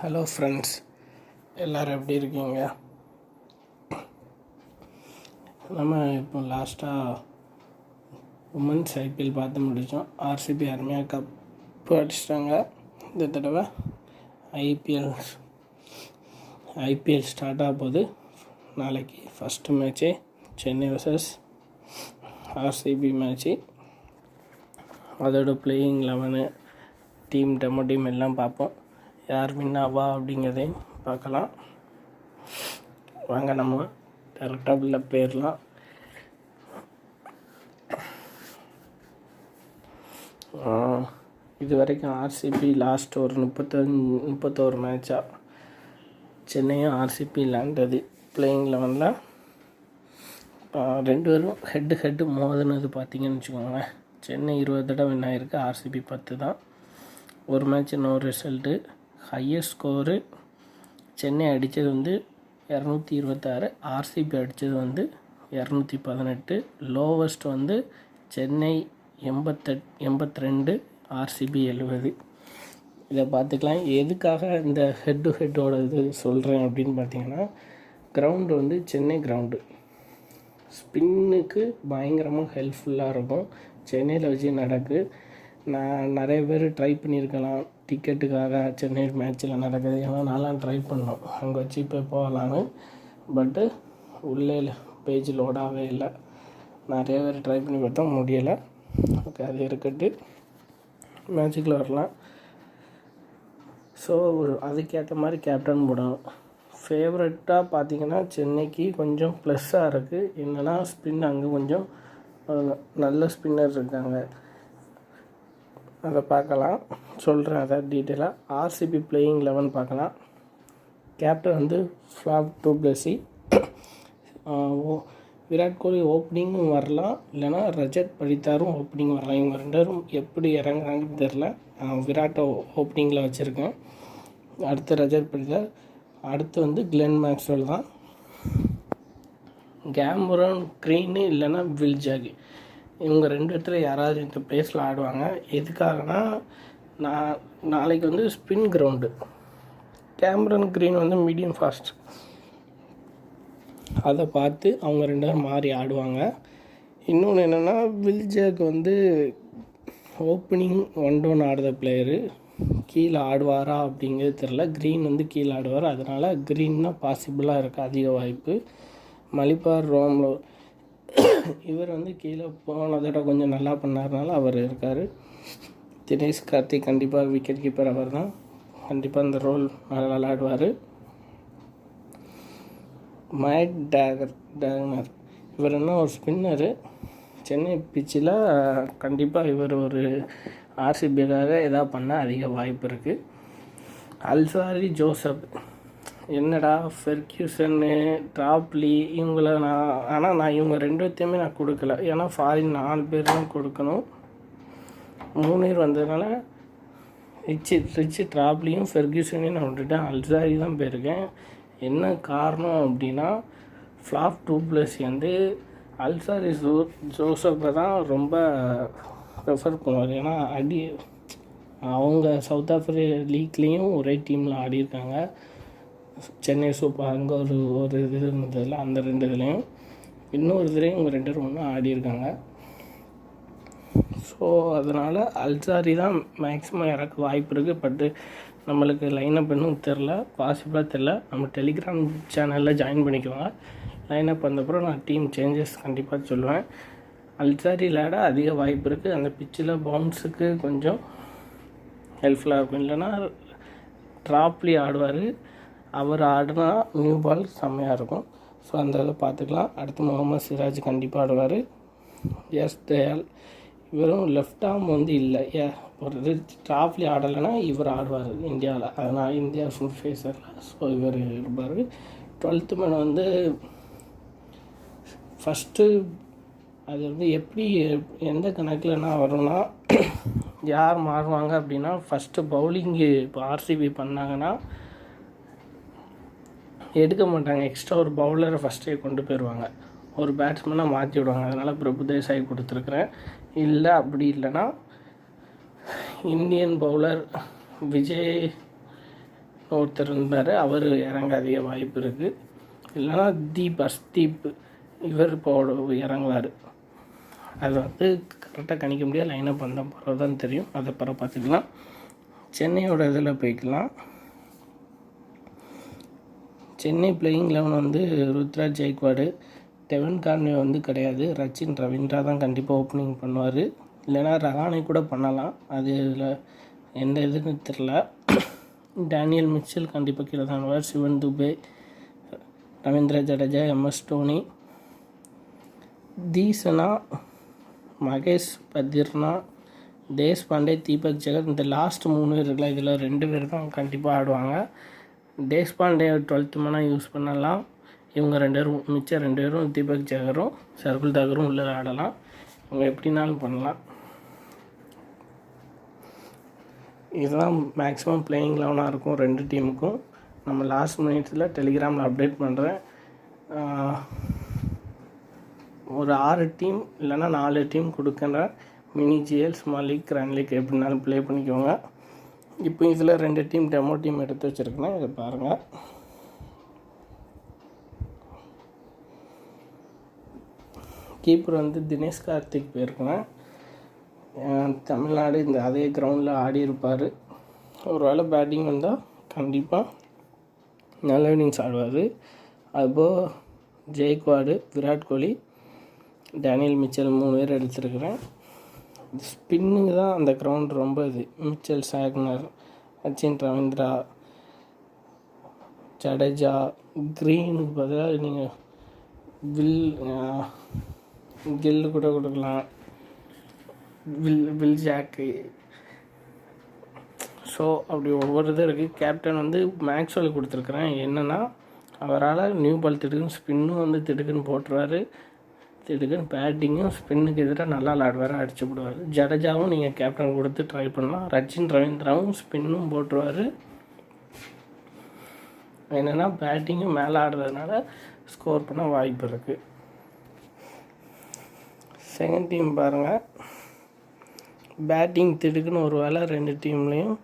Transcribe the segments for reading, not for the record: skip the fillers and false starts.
Hello friends, எல்லோரும் எப்படி இருக்கீங்க? நம்ம இப்போ லாஸ்ட்டாக உமன்ஸ் ஐபிஎல் பார்த்து முடித்தோம். ஆர்சிபி அருமையாக கப்பு அடிச்சிட்டாங்க. இந்த தடவை ஐபிஎல் ஸ்டார்ட் ஆக போகுது. நாளைக்கு first match Chennai versus RCB match. அதோட பிளேயிங் 11 டெமோ டீம் எல்லாம் பார்ப்போம். யார் வின் ஆவா அப்படிங்கிறதையும் பார்க்கலாம். வாங்க நம்ம டேரெக்டாக உள்ள போயிடலாம். இது வரைக்கும் ஆர்சிபி லாஸ்ட் ஒரு 31 மேட்சாக சென்னையும் ஆர்சிபி விளையாண்டது. பிளேயிங் 11ல் 2 பேரும் ஹெட்டு மோதினது பார்த்திங்கன்னு வச்சுக்கோங்களேன். சென்னை 20 தடவை வின் ஆகிருக்கு, ஆர்சிபி 10 தான். ஒரு match no result. Highest score Chennai அடித்தது 226, ஆர்சிபி அடித்தது 218. Lowest Chennai 82, RCB 70. இதை பார்த்துக்கலாம். எதுக்காக இந்த ஹெட்டோட இது சொல்கிறேன் அப்படின்னு பார்த்தீங்கன்னா, கிரவுண்டு சென்னை கிரவுண்டு ஸ்பின்னுக்கு பயங்கரமாக ஹெல்ப்ஃபுல்லாக இருக்கும். சென்னையில் வச்சு நடக்கு. நான் நிறைய பேர் ட்ரை பண்ணியிருக்கலாம் டிக்கெட்டுக்காக. சென்னை மேட்ச்சில் நடக்குது, ஏன்னா நான்லாம் ட்ரை பண்ணோம் அங்கே வச்சு இப்போ போகலான்னு. பட்டு உள்ளே பேஜ் லோடாகவே இல்லை. நிறைய பேர் ட்ரை பண்ணி பார்த்தா முடியலை. ஓகே, அது இருக்கட்டு, மேட்சுக்குள்ளே வரலாம். ஸோ அதுக்கேற்ற மாதிரி கேப்டன் போடணும். ஃபேவரட்டாக பார்த்தீங்கன்னா சென்னைக்கு கொஞ்சம் ப்ளஸ்ஸாக இருக்குது. என்னென்னா ஸ்பின் அங்கே கொஞ்சம் நல்ல ஸ்பின்னர் இருக்காங்க. அதை பார்க்கலாம், சொல்கிறேன் அதை டீட்டெயிலாக. ஆர்சிபி பிளேயிங் 11 பார்க்கலாம். கேப்டன் ஃப்ளாப் டூ பிளஸி. விராட் கோலி ஓப்பனிங்கும் வரலாம், இல்லைனா ரஜத் படித்தாரும் ஓப்பனிங் வரலாம். இவங்க 2 பேரும் எப்படி இறங்குறாங்கன்னு தெரில. விராட்டை ஓப்பனிங்கில் வச்சுருக்கேன். அடுத்து ரஜத் படித்தார். அடுத்து கிளென் மேக்ஸ்வெல் தான். கேமரன் க்ரீனு இல்லைனா வில் ஜாகி, இவங்க 2 இடத்துல யாராவது இந்த பிளேஸில் ஆடுவாங்க. எதுக்காகனா, நாளைக்கு spin ground. Cameron green medium fast. அதை பார்த்து அவங்க 2 பேரும் மாறி ஆடுவாங்க. இன்னொன்று என்னென்னா, வில்ஜாக் ஓப்பனிங் 1 டவுன் ஆடுற பிளேயரு. கீழே ஆடுவாரா அப்படிங்கிறது தெரில. க்ரீன் கீழே ஆடுவார். அதனால் க்ரீன் தான் பாசிபிளாக இருக்குது, அதிக வாய்ப்பு. மலிபார் ரோம்லோ இவர் கீழே போனதோட கொஞ்சம் நல்லா பண்ணார்னால அவர் இருக்கார். தினேஷ் கார்த்திக் கண்டிப்பாக விக்கெட் கீப்பர், அவர் தான் கண்டிப்பாக இந்த ரோல் நல்லா விளையாடுவார். மைக் டேகனர் இவர் ஒரு ஸ்பின்னரு. சென்னை பிச்சில் கண்டிப்பாக இவர் ஒரு ஆர்சிபிக்காக எதாவது பண்ண அதிக வாய்ப்பு இருக்குது. அல்சாரி ஜோசப், என்னடா ஃபெர்க்யூசன்னு ட்ராப்லி இவங்கள நான் இவங்க 2 பேர்த்தையுமே நான் கொடுக்கல. ஏன்னா ஃபாரின் 4 பேர் தான் கொடுக்கணும். 3 பேர் வந்ததுனால ரிச்சு ட்ராப்லியும் ஃபெர்க்யூசனையும் நான் விட்டுட்டேன். அல்சாரி தான் போயிருக்கேன். என்ன காரணம் அப்படின்னா, ஃப்ளாப் டூ ப்ளஸ் அல்சாரி ஜோசப்பை தான் ரொம்ப ப்ரிஃபர் பண்ணுவார். ஏன்னா அவங்க சவுத் ஆஃப்ரிக்கா லீக்லேயும் ஒரே டீமில் ஆடியிருக்காங்க. சென்னை சூப்பர் அங்கே ஒரு இது இருந்ததில்ல, அந்த 2 இதுலேயும் இன்னொரு இதுலேயும் இவங்க 2 பேரும் ஒன்று ஆடியிருக்காங்க. ஸோ அதனால் அல்சாரி தான் மேக்ஸிமம் இறக்க வாய்ப்பு இருக்குது. பட்டு நம்மளுக்கு லைனப் இன்னும் தெரில, பாசிபிளாக தெரில. நம்ம டெலிகிராம் சேனலில் ஜாயின் பண்ணிக்குவாங்க. லைனப் வந்தப்பறம் நான் டீம் சேஞ்சஸ் கண்டிப்பாக சொல்லுவேன். அல்சாரி விளையாட அதிக வாய்ப்பு இருக்குது. அந்த பிச்சில் பவுன்ஸுக்கு கொஞ்சம் ஹெல்ப்ஃபுல்லாக இருக்கும். இல்லைன்னா ட்ராப்லி ஆடுவார். அவர் ஆடினா நியூ பால் செம்மையாக இருக்கும். ஸோ அந்த இதை பார்த்துக்கலாம். அடுத்து முகமது சிராஜ் கண்டிப்பாக ஆடுவார். எஸ் தயால் இவரும் லெஃப்ட் ஆர்ம் இல்லை. ஒரு ட்ராப்லி ஆடலைன்னா இவர் ஆடுவார் இந்தியாவில். அதனால் இந்தியா ஃபுல் ஃபேஸரில். ஸோ இவர் இருப்பார். 12th மேன் ஃபஸ்ட்டு அது எப்படி எந்த கணக்கில்னா வரும்னா, யார் மாறுவாங்க அப்படின்னா, ஃபஸ்ட்டு பவுலிங்கு இப்போ ஆர்சிபி பண்ணாங்கன்னா எடுக்க மாட்டாங்க. எக்ஸ்ட்ரா ஒரு பவுலரை ஃபஸ்ட்டே கொண்டு போயிடுவாங்க. ஒரு பேட்ஸ்மேனாக மாற்றி விடுவாங்க. அதனால் பிரபு தேசாய் கொடுத்துருக்குறேன். இல்லை அப்படி இல்லைன்னா இந்தியன் பவுலர் விஜய் ஒருத்தர் இருந்தார், அவர் இறங்க அதிக வாய்ப்பு இருக்குது. இல்லைனா தீப் இவர் இப்போ இறங்குவார். அது வந்து கரெக்டாக கணிக்க முடியாது, லைனப் வந்தால் பிறகு தான் தெரியும். அதை பிறகு பார்த்துக்கலாம். சென்னையோட இதில் போய்க்கலாம். சென்னை பிளேயிங் 11 வந்து ருத்ராஜ் ஜெய்க்வாடு, டெவன் கார்னே வந்து கிடையாது. ரச்சின் ரவீந்திரா தான் கண்டிப்பாக ஓப்பனிங் பண்ணுவார். இல்லைனா ரஹானே கூட பண்ணலாம், அது இதில் எந்த இதுன்னு தெரில. டேனியல் மிச்சல் கண்டிப்பாக கீழே தான் வருவார். சிவன் துபே, ரவீந்திர ஜடேஜா, எம்எஸ் தோனி, தீசனா, மகேஷ் பத்திர்னா, தேஷ்பாண்டே, தீபக் ஜெகத். இந்த லாஸ்ட் 3 பேர் இருக்குல்ல, இதில் 2 பேர் தான் கண்டிப்பாக ஆடுவாங்க. தேஷ்பாண்டே 12th மேனாக யூஸ் பண்ணலாம். இவங்க 2 பேரும், மிச்சம் 2 பேரும் தீபக் ஜெகரும் சர்குல் தாகரும் உள்ளே ஆடலாம். இவங்க எப்படினாலும் பண்ணலாம். இதுதான் மேக்ஸிமம் பிளேயிங் 11 இருக்கும் 2 டீமுக்கும். நம்ம லாஸ்ட் மினிட்ஸில் டெலிகிராமில் அப்டேட் பண்ணுறேன். ஒரு 6 டீம் இல்லைன்னா 4 டீம் கொடுக்குற mini GL, small league, grand league எப்படினாலும் ப்ளே பண்ணிக்கோங்க. இப்போ இதில் 2 டீம் டெமோ டீம் எடுத்து வச்சுருக்கேன், இதை பாருங்கள். கீப்பர் வந்து தினேஷ் கார்த்திக் போயிருக்கேன். தமிழ்நாடு இந்த அதே கிரவுண்டில் ஆடி இருப்பார். ஒரு வேளை பேட்டிங் வந்தால் கண்டிப்பாக நல்ல இன்னிங்ஸ் ஆடுவார். அதுபோல் ஜெய்க்வாடு, விராட் கோலி, டேனியல் மிச்சல் 3 பேர் எடுத்துருக்குறேன். ஸ்பின்னுக்கு தான் அந்த கிரவுண்ட் ரொம்ப இது. மிச்சல் சாக்னர், ரச்சின் ரவீந்திரா, ஜடேஜா, க்ரீனுக்கு பதிலாக நீங்கள் கில்லு கூட கொடுக்கலாம், வில் ஜாக்கு. ஸோ அப்படி ஒவ்வொரு இது இருக்குது. கேப்டன் வந்து மேக்ஸ்வெல் கொடுத்துருக்குறேன். என்னென்னா அவரால் நியூ பால் திடுக்குன்னு ஸ்பின்னும் வந்து திடுக்குன்னு போட்டுருவார், திடுக்குன்னு பேட்டிங்கும் ஸ்பின்னுக்கு எதிராக நல்லா விளாடுவார், அடிச்சு விடுவார். ஜடேஜாவும் நீங்கள் கேப்டன் கொடுத்து ட்ரை பண்ணலாம். ரச்சின் ரவீந்திராவும் ஸ்பின்னும் போட்டுருவார். என்னென்னா பேட்டிங்கும் மேலே ஆடுறதுனால ஸ்கோர் பண்ண வாய்ப்பு இருக்குது. செகண்ட் டீம் பாருங்கள். பேட்டிங் திடுக்குன்னு ஒரு வேளை 2 டீம்லேயும்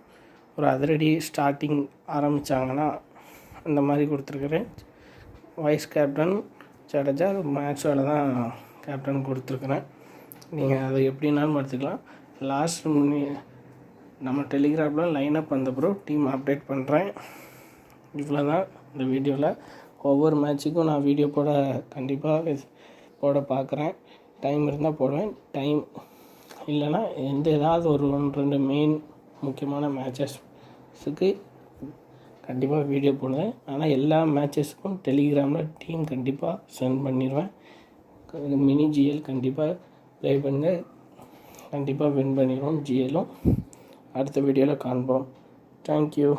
ஒரு அதிரடி ஸ்டார்டிங் ஆரம்பித்தாங்கன்னா அந்த மாதிரி கொடுத்துருக்குறேன். வைஸ் கேப்டன் ஜடேஜா, மேக்ஸ்வெல் தான் கேப்டன் கொடுத்துருக்குறேன். நீங்கள் அதை எப்படின்னாலும் எடுத்துக்கலாம். லாஸ்ட் நம்ம டெலிகிராமில் லைனப் வந்தப்பறம் டீம் அப்டேட் பண்ணுறேன். இவ்வளோ தான் இந்த வீடியோவில். ஒவ்வொரு மேட்ச்சுக்கும் நான் வீடியோ கண்டிப்பாக போட பார்க்குறேன். டைம் இருந்தால் போடுவேன், டைம் இல்லைன்னா ஏதாவது ஒரு 1-2 மெயின் முக்கியமான மேட்சஸுக்கு கண்டிப்பாக வீடியோ போடுவேன். ஆனால் எல்லா மேட்சஸுக்கும் டெலிகிராமில் டீம் கண்டிப்பாக சென்ட் பண்ணிடுவேன். மினி ஜிஎல் கண்டிப்பாக ப்ளே பண்ணி கண்டிப்பாக வின் பண்ணிடுவோம். ஜிஎலும் அடுத்த வீடியோவில் காண்போம். தேங்க்யூ.